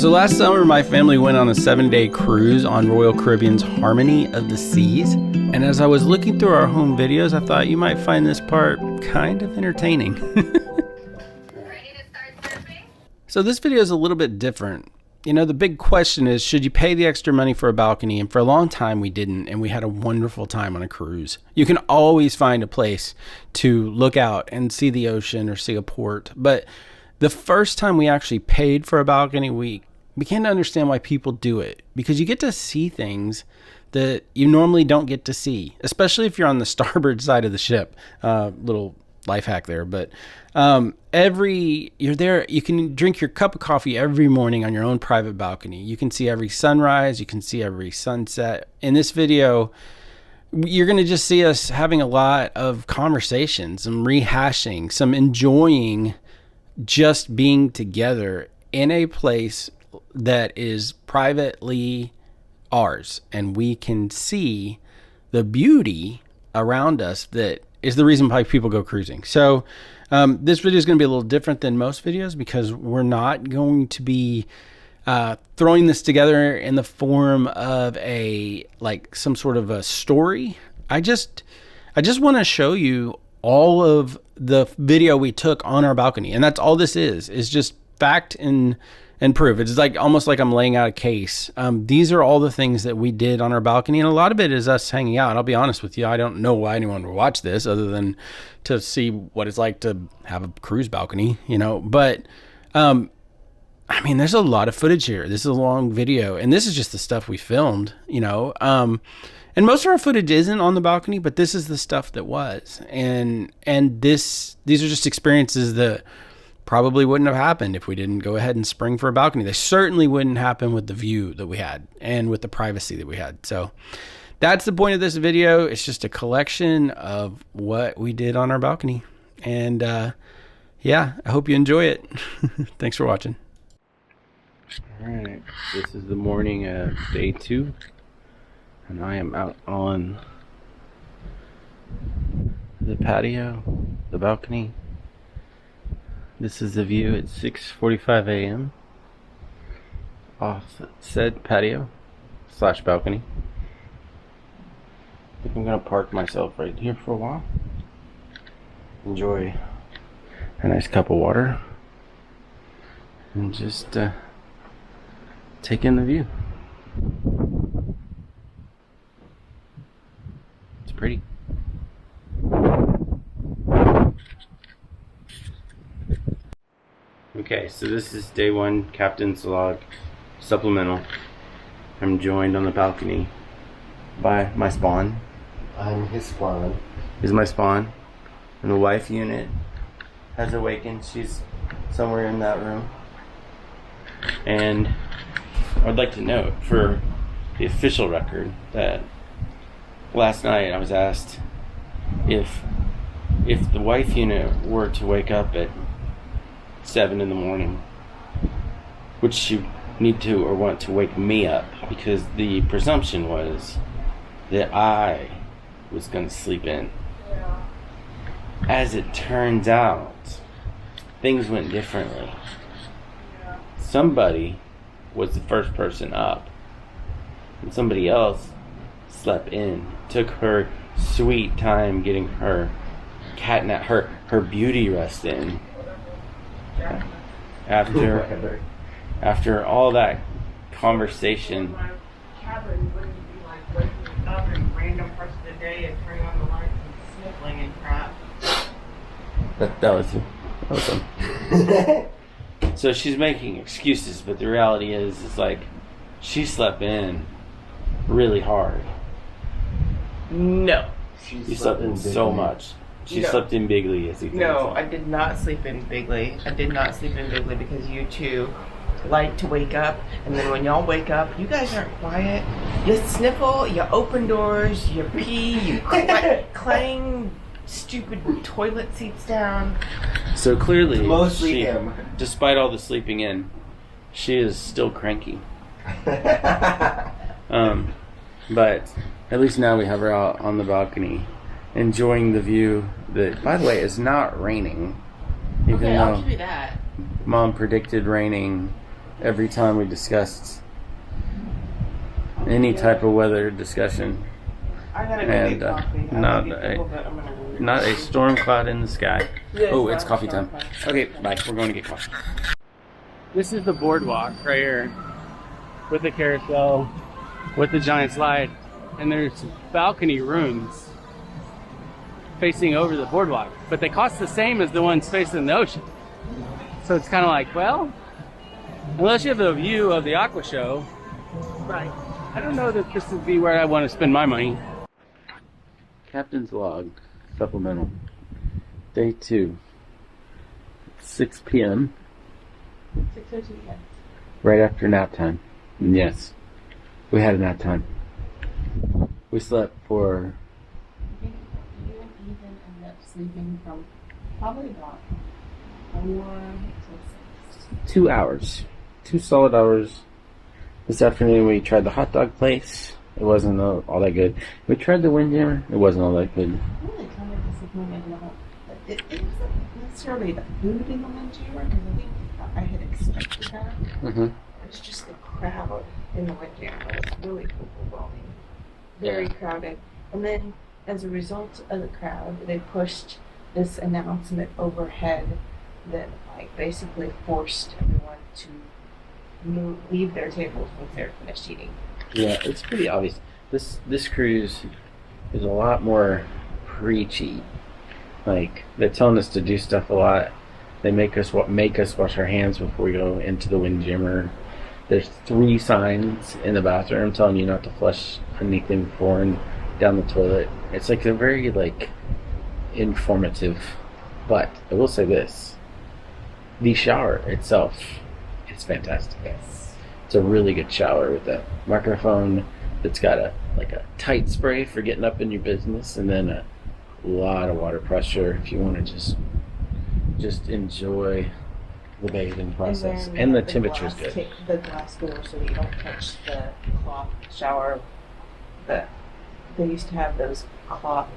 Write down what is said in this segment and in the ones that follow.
So last summer, my family went on a 7-day cruise on Royal Caribbean's Harmony of the Seas. And as I was looking through our home videos, I thought you might find this part kind of entertaining. Ready to start surfing? So this video is a little bit different. You know, the big question is, should you pay the extra money for a balcony? And for a long time, we didn't, and we had a wonderful time on a cruise. You can always find a place to look out and see the ocean or see a port. But the first time we actually paid for a balcony, we began to understand why people do it, because you get to see things that you normally don't get to see, especially if you're on the starboard side of the ship. Little life hack there, but you're there, you can drink your cup of coffee every morning on your own private balcony. You can see every sunrise, you can see every sunset. In this video, you're going to just see us having a lot of conversations, some rehashing, some enjoying just being together in a place that is privately ours, and we can see the beauty around us that is the reason why people go cruising. So this video is going to be a little different than most videos, because we're not going to be throwing this together in the form of some sort of a story. I just want to show you all of the video we took on our balcony, and that's all this is just fact and proof. It's almost like I'm laying out a case. These are all the things that we did on our balcony, and a lot of it is us hanging out. I'll be honest with you, I don't know why anyone would watch this other than to see what it's like to have a cruise balcony, you know. But I mean, there's a lot of footage here. This is a long video, and this is just the stuff we filmed, you know. And most of our footage isn't on the balcony, but this is the stuff that was. And these are just experiences that probably wouldn't have happened if we didn't go ahead and spring for a balcony. They certainly wouldn't happen with the view that we had and with the privacy that we had. So that's the point of this video. It's just a collection of what we did on our balcony. And yeah, I hope you enjoy it. Thanks for watching. All right, this is the morning of day 2, and I am out on the patio, the balcony. This is the view at 6:45 a.m. off said patio / balcony. I think I'm gonna park myself right here for a while. Enjoy a nice cup of water and just take in the view. It's pretty. Okay, so this is day 1, Captain's Log supplemental. I'm joined on the balcony by my spawn. I'm his spawn. Is my spawn. And the wife unit has awakened. She's somewhere in that room. And I'd like to note for the official record that last night I was asked if the wife unit were to wake up at 7 in the morning, would she need to or want to wake me up, because the presumption was that I was going to sleep in. Yeah. As it turns out, things went differently. Yeah. Somebody was the first person up, and somebody else slept in, took her sweet time getting her catnap, her beauty rest in. After all that conversation. My cabin wouldn't be like waking up in random parts of the day and turning on the lights and sniffling and crap. That was him. So she's making excuses, but the reality is like she slept in really hard. No. You slept in so much. She slept in bigly, as you can. No, I did not sleep in bigly. I did not sleep in bigly because you two like to wake up, and then when y'all wake up, you guys aren't quiet. You sniffle, you open doors, you pee, you clang stupid toilet seats down. So clearly, Mostly him. Despite all the sleeping in, she is still cranky. But at least now we have her out on the balcony, enjoying the view that, by the way, is not raining. Even Okay, though I'll give you that. Mom predicted raining every time we discussed any type of weather discussion. I gotta go And get coffee. I not love you a people, but I'm gonna go. not a storm cloud in the sky. Yeah, Oh, it's it's not coffee a time. storm Okay, bye. We're going to get coffee. This is the boardwalk right here with the carousel, with the giant slide, and there's balcony rooms facing over the boardwalk, but they cost the same as the ones facing the ocean. So it's kind of like, well, unless you have a view of the aqua show, Right. I don't know that this would be where I want to spend my money. Captain's log, supplemental. Day 2, 6 p.m. 6:02 p.m. right after nap time. And yes, we had a nap time. We slept for I think you even end up sleeping from probably about 4 to 6. 2 hours. 2 solid hours. This afternoon we tried the hot dog place. It wasn't all that good. We tried the Windjammer. It wasn't all that good. I'm really kind of disappointed in the whole. It wasn't necessarily the food in the Windjammer because I think I had expected that. Mm-hmm. It's just the crowd in the Windjammer was really overwhelming, very crowded. And then, as a result of the crowd, they pushed this announcement overhead that like basically forced everyone to leave their tables once they're finished eating. Yeah, it's pretty obvious. This cruise is a lot more preachy. Like they're telling us to do stuff a lot. They make us wash our hands before we go into the Windjammer. There's 3 signs in the bathroom telling you not to flush anything before and down the toilet. It's like a very like informative. But I will say this: the shower itself is fantastic. Yes. It's a really good shower with a microphone that's got a tight spray for getting up in your business, and then a lot of water pressure if you want to just enjoy the bathing process. And the temperature's good. Take the glass door so that you don't touch the cloth shower. They used to have those cloth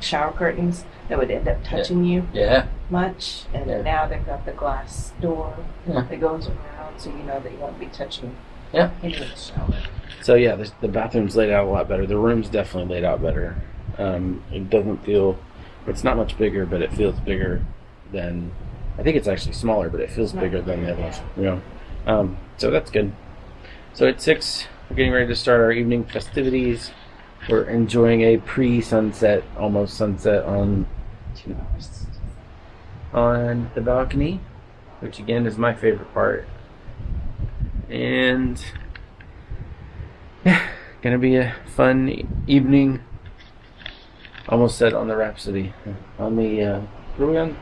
shower curtains that would end up touching you Yeah. much, and Yeah. now they've got the glass door Yeah. that goes around so you know that you won't be touching Yeah. any of the shower. So yeah, the bathroom's laid out a lot better. The room's definitely laid out better. It doesn't feel, it's not much bigger, but it feels bigger than, I think it's actually smaller, but it feels bigger than the other ones. You know? So that's good. So at 6, we're getting ready to start our evening festivities. We're enjoying a pre-sunset, almost sunset on 2 hours on the balcony, which again is my favorite part. And yeah, gonna be a fun evening. Almost said on the Rhapsody, on the what are we on?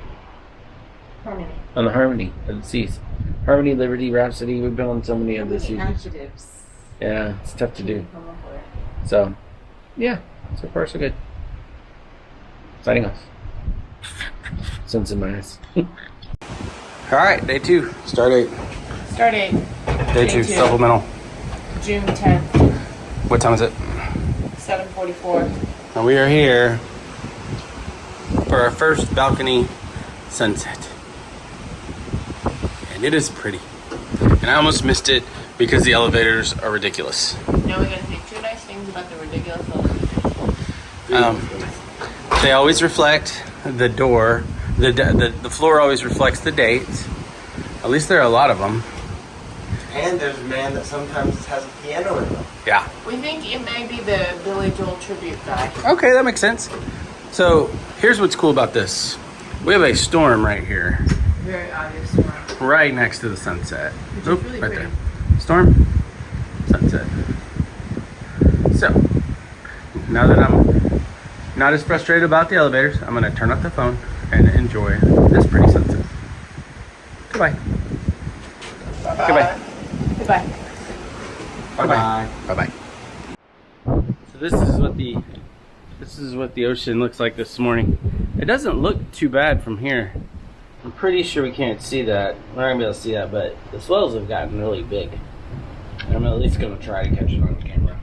Harmony. On the Harmony of the Seas. Harmony, Liberty, Rhapsody. We've been on so many of the seasons. Adjectives. Yeah, it's tough to do. Come up with. So, yeah, so far so good. Signing off. Suns in my eyes. All right, day 2. Start 8. Starting Day 2, supplemental. June 10th, What time is it? 7:44. And we are here for our first balcony sunset. And it is pretty. And I almost missed it because the elevators are ridiculous. Now we're gonna say 2 nice things about the ridiculous elevator. They always reflect the door. The floor always reflects the dates. At least there are a lot of them. And there's a man that sometimes has a piano in them. Yeah. We think it may be the Billy Joel tribute guy. Okay, that makes sense. So here's what's cool about this. We have a storm right here, Very obvious one. right next to the sunset. Which is Oop, really right pretty. there. Storm, sunset. So now that I'm not as frustrated about the elevators, I'm gonna turn off the phone and enjoy this pretty sunset. Goodbye. Goodbye. Goodbye. Bye-bye. Bye-bye. So this is what the ocean looks like this morning. It doesn't look too bad from here. I'm pretty sure we can't see that. We're not gonna be able to see that, but the swells have gotten really big. And I'm at least gonna try to catch it on camera.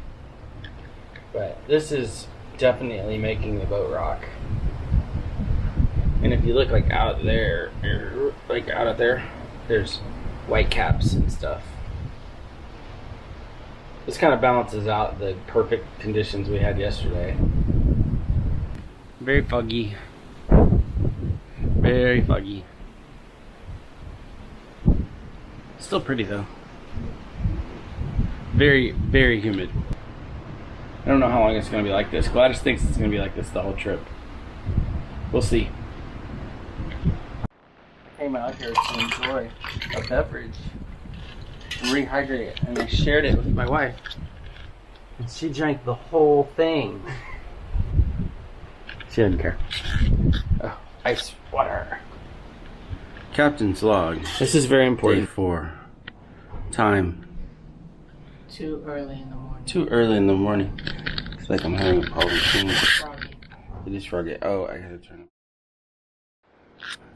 But this is definitely making the boat rock. And if you look like out there, there's white caps and stuff. This kind of balances out the perfect conditions we had yesterday. Very foggy. Very foggy. Still pretty though. Very, very humid. I don't know how long it's going to be like this. Gladys thinks it's going to be like this the whole trip. We'll see. I came out here to enjoy a beverage and rehydrate, and I shared it with my wife. And she drank the whole thing. She didn't care. Oh, ice water. Captain's log. This is very important. Day 4. Time. Too early in the morning. Too early in the morning. It's like I'm having a problem seeing. Froggy. It is froggy. Oh, I gotta turn it.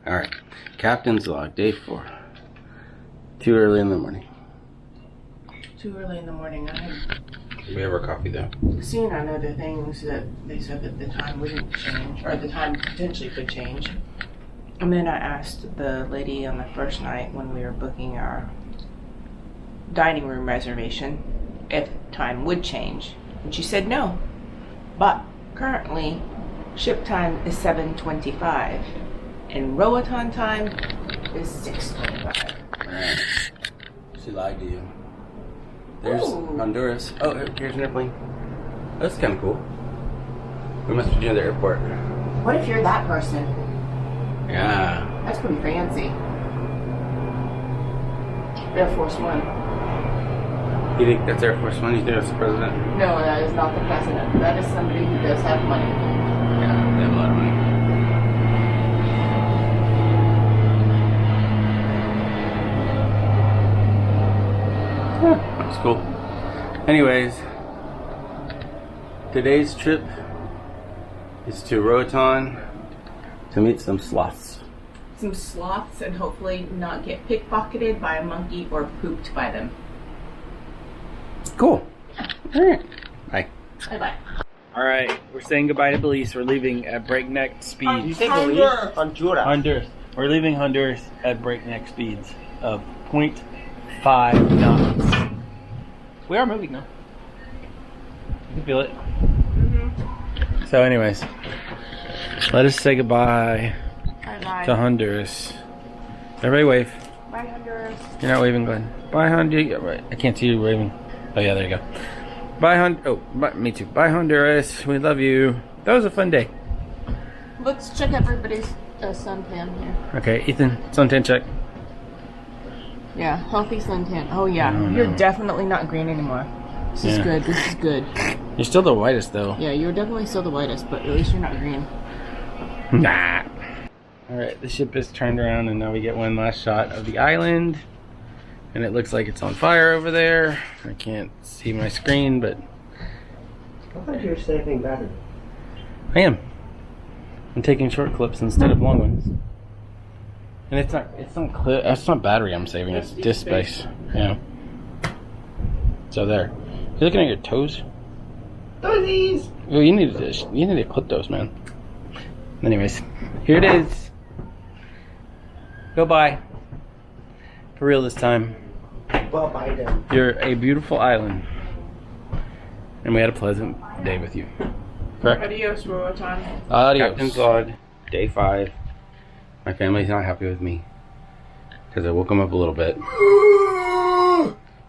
Alright. Captain's log. Day 4. Too early in the morning. Too early in the morning. I had We have our coffee though. seen on other things that they said that the time wouldn't change, or the time potentially could change. And then I asked the lady on the first night when we were booking our dining room reservation if time would change. And she said no. But currently, ship time is 7:25 and Roatan time is 6:25. Alright. She lied to you. There's Ooh. Honduras. Oh, here's an airplane. That's kind of cool. We must be near the airport. What if you're that person? Yeah. That's pretty fancy. Air Force One. You think that's Air Force One? You think that's the president? No, that is not the president. That is somebody who does have money. Yeah, they have a lot of money. That's cool. Anyways, today's trip is to Roatan to meet some sloths. Some sloths and hopefully not get pickpocketed by a monkey or pooped by them. Cool. Alright. Bye. Bye-bye. Alright, we're saying goodbye to Belize. We're leaving at breakneck speeds. You say Belize? Honduras. Honduras. We're leaving Honduras at breakneck speeds of 0.5 knots. We are moving though. You can feel it. So anyways, let us say goodbye Bye-bye. to Honduras. Everybody wave. Bye, Honduras. You're not waving, Glenn. Bye, Honduras. Yeah, right. I can't see you waving. Oh yeah, there you go. Bye, me too. Bye, Honduras. We love you. That was a fun day. Let's check everybody's suntan here. Okay, Ethan, suntan check. Yeah, healthy suntan. Oh yeah, No, you're no. definitely not green anymore. This is Yeah. good. This is good. You're still the whitest though. Yeah, you're definitely still the whitest, but at least you're not green. Nah. Alright, the ship is turned around and now we get one last shot of the island. And it looks like it's on fire over there. I can't see my screen, but I thought you were saving battery. I am. I'm taking short clips instead of long ones. And it's not battery I'm saving, it's disk space. Yeah. So there. You looking at your toes? Toesies! Oh, you need to clip those, man. Anyways, here it is. Go bye. For real this time. Well, Biden. You're a beautiful island. And we had a pleasant day with you. Correct? Adios, Roatan. Adios. Captain's log, day 5. My family's not happy with me. Because I woke them up a little bit.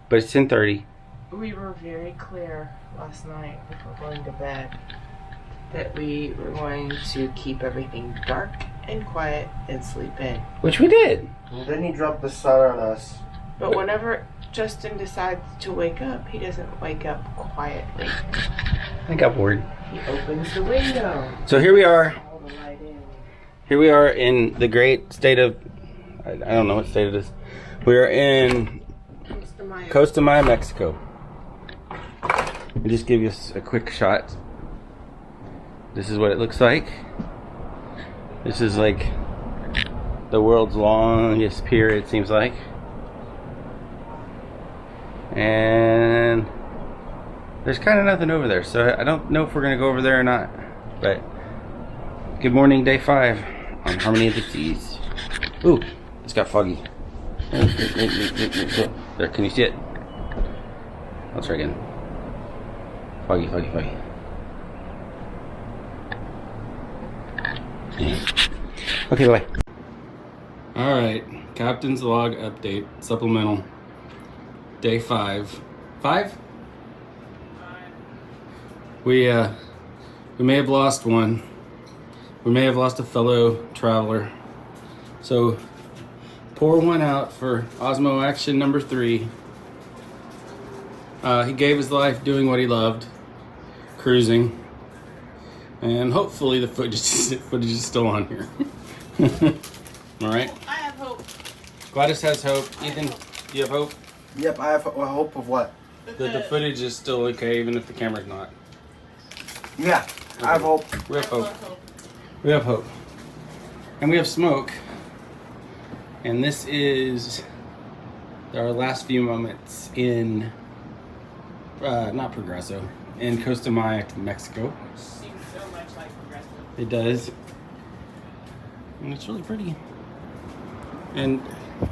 But it's 10:30. We were very clear last night before going to bed that we were going to keep everything dark and quiet and sleep in. Which we did. And then he dropped the sun on us. But whenever Justin decides to wake up, he doesn't wake up quietly. I got bored. He opens the window. So here we are. All the light in. Here we are in the great state of... I don't know what state it is. We are in Mr. Maya. Costa Maya, Mexico. I'll just give you a quick shot. This is what it looks like. This is like the world's longest pier, it seems like. And there's kind of nothing over there, so I don't know if we're gonna go over there or not. But good morning, day 5 on Harmony of the Seas. Ooh, it's got foggy. There, can you see it? Let's try again. Foggy, foggy, foggy. Okay, bye. Alright, Captain's Log update, supplemental. Day 5. 5? We may have lost one. We may have lost a fellow traveler. So pour one out for Osmo Action number 3. He gave his life doing what he loved, cruising. And hopefully the footage is still on here. Alright? I have hope. Gladys has hope. Ethan, do you have hope? Yep, I have a hope of what? That the footage is still okay, even if the camera's not. Yeah, I have hope. We have hope. We have hope. And we have smoke. And this is our last few moments in, not Progreso, in Costa Maya, Mexico. Seems so much like Progressive. It does. And it's really pretty. And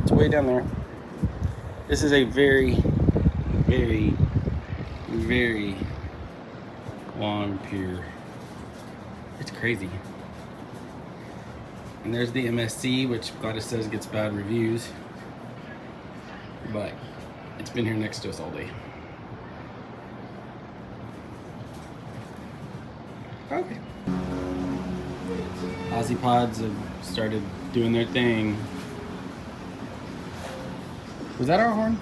it's way down there. This is a very, very, very long pier. It's crazy. And there's the MSC, which Gladys says gets bad reviews. But it's been here next to us all day. Okay. Aussie Pods have started doing their thing. Was that our horn?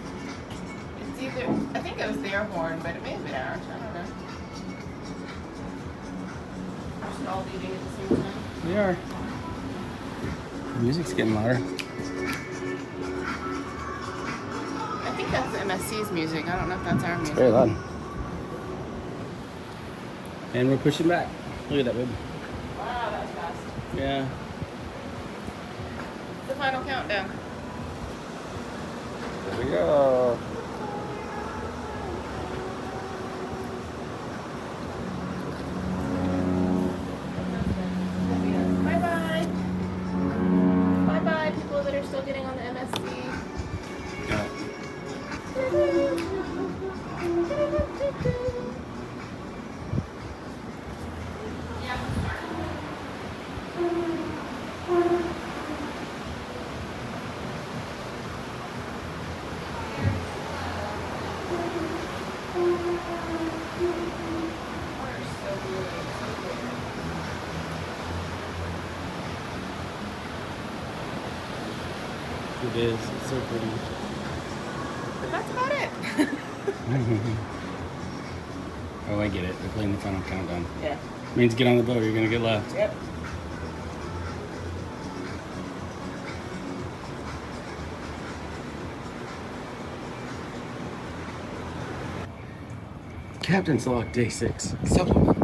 It's either, I think it was their horn, but it may have been ours. I don't know. We're just all leaving at the same time. We are. The music's getting louder. I think that's the MSC's music. I don't know if that's our music. Very loud. And we're pushing back. Look at that, baby. Wow, that was fast. Yeah. The final countdown. There we go. Bye-bye. Bye-bye, people that are still getting on the MSC. Yeah. It is. It's so pretty. But that's about it. Oh, I get it. They're playing the final countdown. Yeah. Means get on the boat. You're gonna get left. Yep. Captain's Log Day 6. Supplement.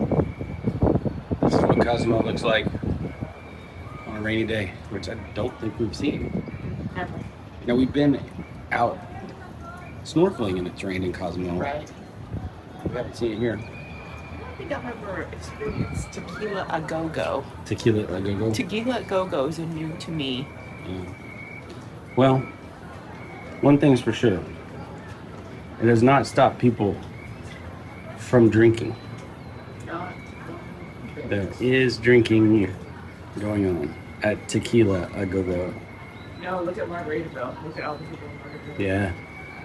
This is what Cozumel looks like on a rainy day, which I don't think we've seen. Never. Now, we've been out snorkeling and it's rained in Cozumel. Right. We haven't seen it here. I don't think I've ever experienced tequila a go-go. Tequila a go-go. Tequila a go-go's are new to me. Yeah. Well, one thing's for sure. It has not stopped people from drinking. There is drinking going on at Tequila a go-go. No, look at Margaritaville. Look at all the people in Margaritaville. Yeah.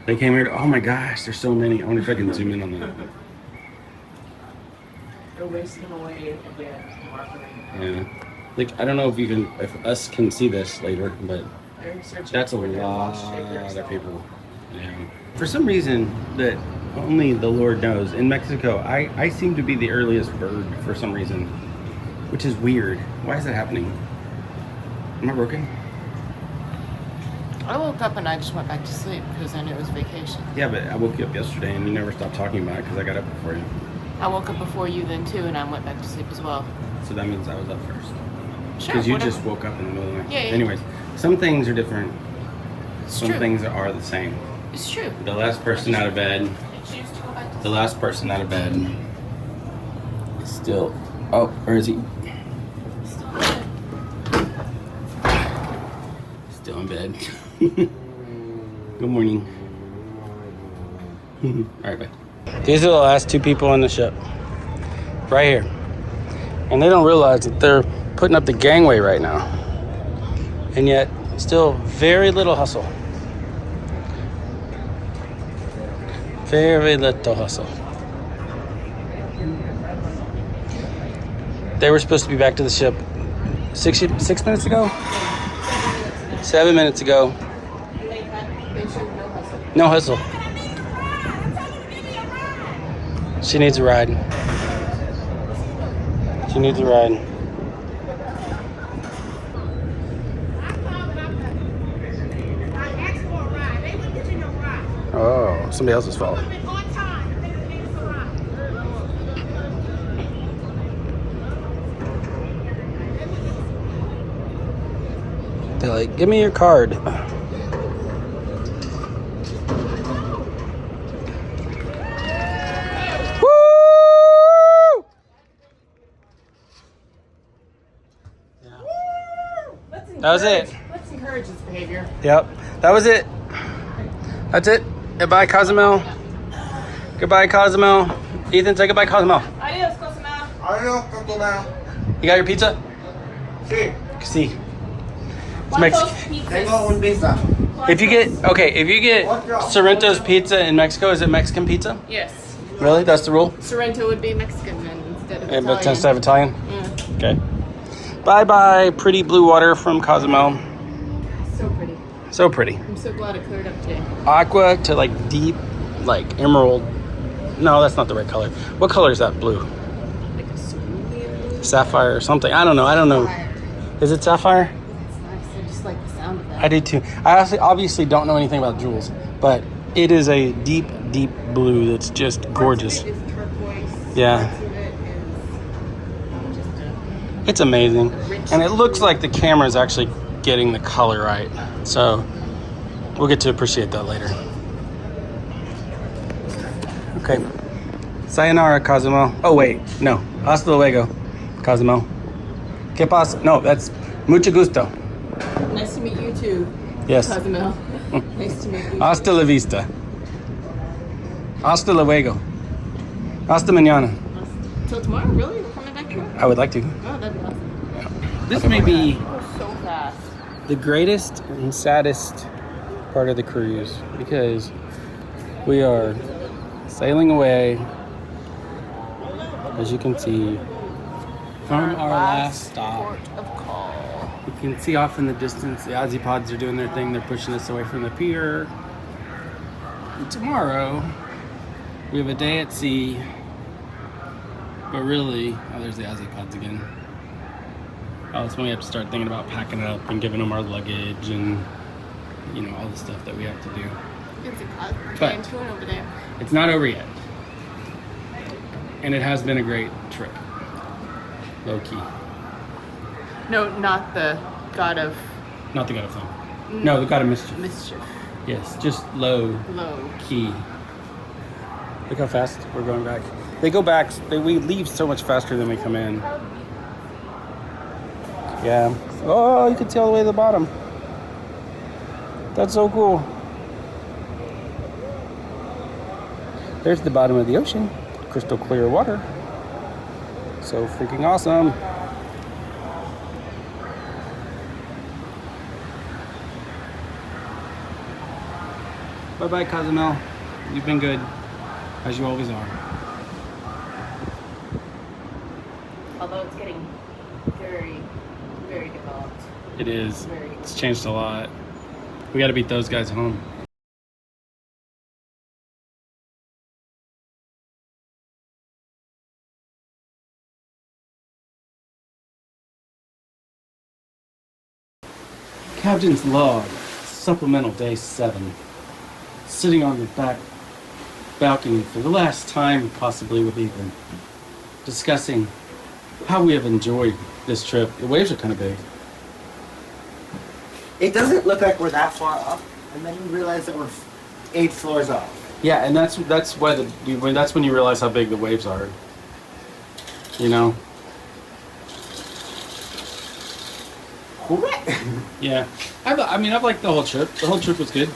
They came here to, oh my gosh, there's so many. I wonder if I can zoom in on that. They're wasting away again. Yeah. Like, I don't know if us can see this later, but that's a lot of people. Yeah. For some reason that only the Lord knows, in Mexico, I seem to be the earliest bird for some reason, which is weird. Why is that happening? Am I broken? I woke up and I just went back to sleep because I knew it was vacation. Yeah, but I woke you up yesterday and you never stopped talking about it because I got up before you. I woke up before you then too, and I went back to sleep as well. So that means I was up first. Sure. Because you whatever. just woke up in the middle of the night. Yeah, yeah. Anyways, some things are different. It's Some true. things are the same. It's true. The last person out of bed, I choose to go back to the sleep. last person out of bed is still, oh, where is he? Still in bed. Good morning. All right, bye. These are the last two people on the ship. Right here. And they don't realize that they're putting up the gangway right now. And yet, still very little hustle. Very little hustle. They were supposed to be back to the ship 6 minutes ago? 7 minutes ago. No hustle. She needs a ride. She needs a ride. Oh, somebody else's fault. They're like, give me your card. Woo! That was it. Let's encourage this behavior. Yep, that was it. That's it. Goodbye, Cozumel. Goodbye, Cozumel. Ethan, say goodbye, Cozumel. Adios, Cozumel. Adiós, Cozumel. You got your pizza? Sí. See. It's Mexican. Tengo un pizza. If you get Sorrento's pizza in Mexico, is it Mexican pizza? Yes. Really? That's the rule? Sorrento would be Mexican then instead of But Italian. instead of Italian? Yeah. Okay. Bye bye, pretty blue water from Cozumel. So pretty. So pretty. I'm so glad it cleared up today. Aqua to like deep, like emerald. No, that's not the right color. What color is that blue? Like a cerulean blue. Sapphire or something. I don't know. Is it sapphire? It's nice. I just like the sound of that. I do too. I obviously don't know anything about jewels, but it is a deep, deep blue that's just gorgeous. Parts of it is turquoise. Yeah. Parts of it is just It's amazing. And it looks like the camera is actually getting the color right. So we'll get to appreciate that later. Okay. Sayonara, Cozumel. Oh, wait. No. Hasta luego, Cozumel. ¿Qué pasa? No, that's mucho gusto. nice to meet you too, Yes. Cozumel. Nice to meet you. Hasta la vista. Hasta luego. Hasta mañana. Till tomorrow? Really? We're coming back tomorrow? I would like to. Oh, that'd be awesome. This may be So fast. the greatest and saddest part of the cruise because we are sailing away, as you can see, from our last stop. Port of call. You can see off in the distance the Aussie pods are doing their thing. They're pushing us away from the pier. And tomorrow, we have a day at sea. But really, oh, there's the Aussie pods again. Oh, it's when we have to start thinking about packing it up and giving them our luggage and, you know, all the stuff that we have to do. It's a But- giant tune over there. It's not over yet. And it has been a great trip. Low key. No, not the god of Not the god of fun. No, the god of mischief. mischief. Yes, just low Low. key. Look how fast we're going back. They go back, we leave so much faster than we come in. Yeah. Oh, you can see all the way to the bottom. That's so cool. There's the bottom of the ocean. Crystal clear water. So freaking awesome. Bye-bye, Cozumel. You've been good, as you always are. Although it's getting very, very developed. It is. Very. It's changed a lot. We got to beat those guys home. Captain's log, supplemental day 7. Sitting on the back balcony for the last time, possibly with Ethan, discussing how we have enjoyed this trip. The waves are kind of big. It doesn't look like we're that far up, and then you realize that we're 8 floors up. Yeah, and that's why that's when you realize how big the waves are. You know. Yeah, I've liked the whole trip. The whole trip was good.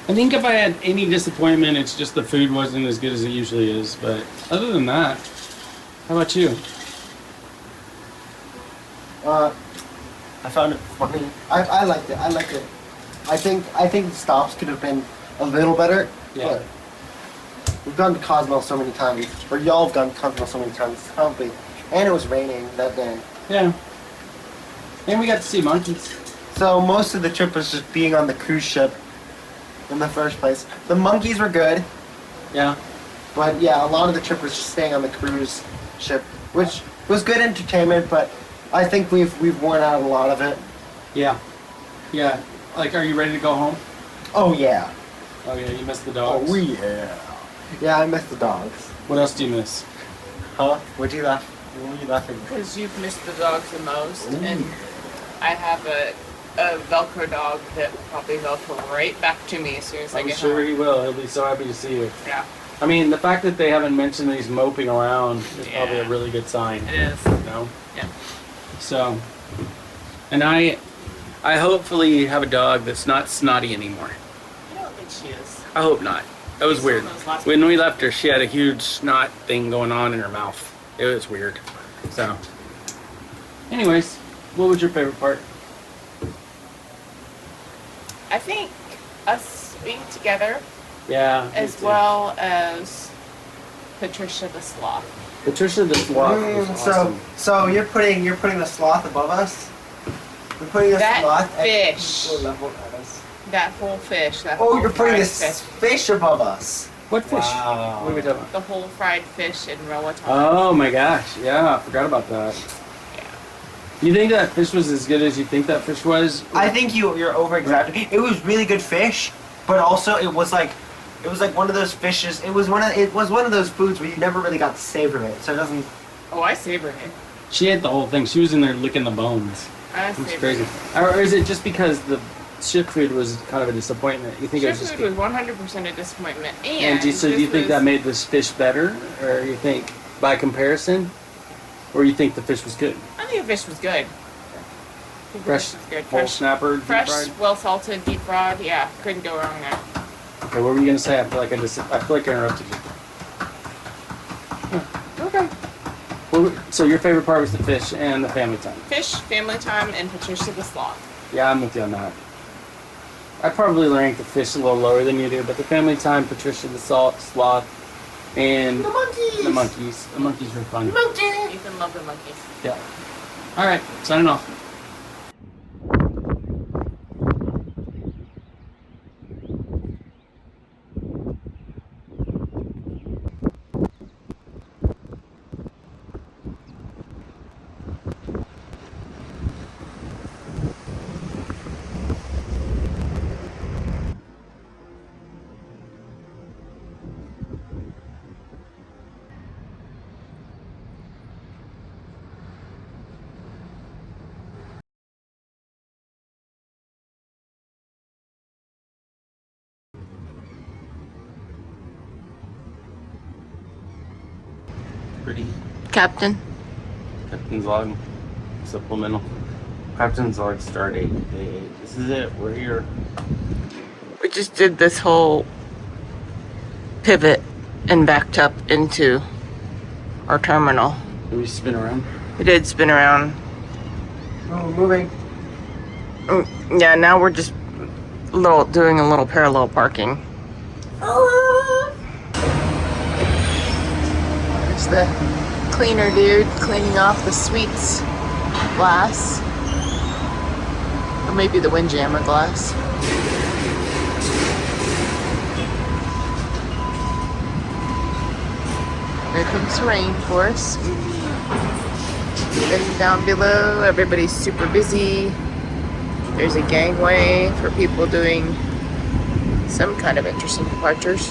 I think if I had any disappointment, it's just the food wasn't as good as it usually is. But other than that, how about you? I found it funny. I liked it. I liked it. I think the stops could have been a little better. Yeah. But we've gone to Cozumel so many times, or y'all have gone to Cozumel so many times, probably. And it was raining that day. Yeah. And we got to see monkeys. So most of the trip was just being on the cruise ship in the first place. The monkeys were good, Yeah. but yeah, a lot of the trip was just staying on the cruise ship, which was good entertainment, but I think we've worn out a lot of it. Yeah. Yeah. Like, are you ready to go home? Oh yeah. Oh yeah, you missed the dogs. yeah. Yeah, I miss the dogs. What else do you miss? Huh? What you laughing? What are you laughing at? Because you've missed the dogs the most, Ooh. and I have a Velcro dog that will probably Velcro right back to me as soon as I I'm get sure home. he will. He'll be so happy to see you. Yeah, I mean, the fact that they haven't mentioned that he's moping around is probably a Yeah. really good sign. it is. You know? Yeah. So, and I hopefully have a dog that's not snotty anymore. I don't think she is. I hope not. That was Based weird. on those last When we left her, she had a huge snot thing going on in her mouth. It was weird. So, anyways, what was your favorite part? I think us being together, Yeah. me as too. well as Patricia the Sloth. Patricia the Sloth was awesome. So you're putting the sloth above us? You're putting the That sloth fish. at equal level as us. That whole fish. That Oh, whole you're putting fried this fish above us. What fish? Wow. What are we talking about? The whole fried fish in Roatan. Oh my gosh, yeah, I forgot about that. Yeah. You think that fish was as good as you think that fish was? I think you're over exaggerating. It was really good fish, but also it was like one of those fishes. It was one of those foods where you never really got to savor it. So it doesn't. Oh, I savored it. She ate the whole thing. She was in there licking the bones. I It was savored crazy. it. Or is it just because the ship food was kind of a disappointment? You think it Ship was just food was 100% a disappointment. and do you think that made this fish better, or you think by comparison, or you think the fish was good? I think the fish was good. I think the Fresh, fish was good. whole Fresh, snapper, deep fresh, fried? well salted, deep fried. Yeah, couldn't go wrong there. Okay, what were you gonna say? I feel like I interrupted you. Okay. Well, so your favorite part was the fish and the family time. Fish, family time, and Patricia the Sloth. Yeah, I'm with you on that. I probably rank the fish a little lower than you do, but the family time, Patricia the sloth, and The monkeys. the monkeys. The monkeys were fun. Ethan loved the monkeys. Yeah. All right, signing off. Pretty. Captain. Captain's log, supplemental. Captain's log, start date, day 8. This is it. We're here. We just did this whole pivot and backed up into our terminal. Did we spin around? We did spin around. Oh, moving. Yeah, now we're just doing a little parallel parking. There's the cleaner dude cleaning off the sweets glass. Or maybe the Windjammer glass. Here comes rain for us. Then down below, everybody's super busy. There's a gangway for people doing some kind of interesting departures.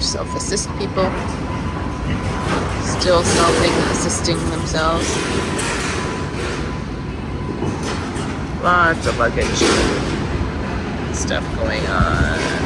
Self-assist people. Still self-assisting themselves. Lots of luggage stuff going on.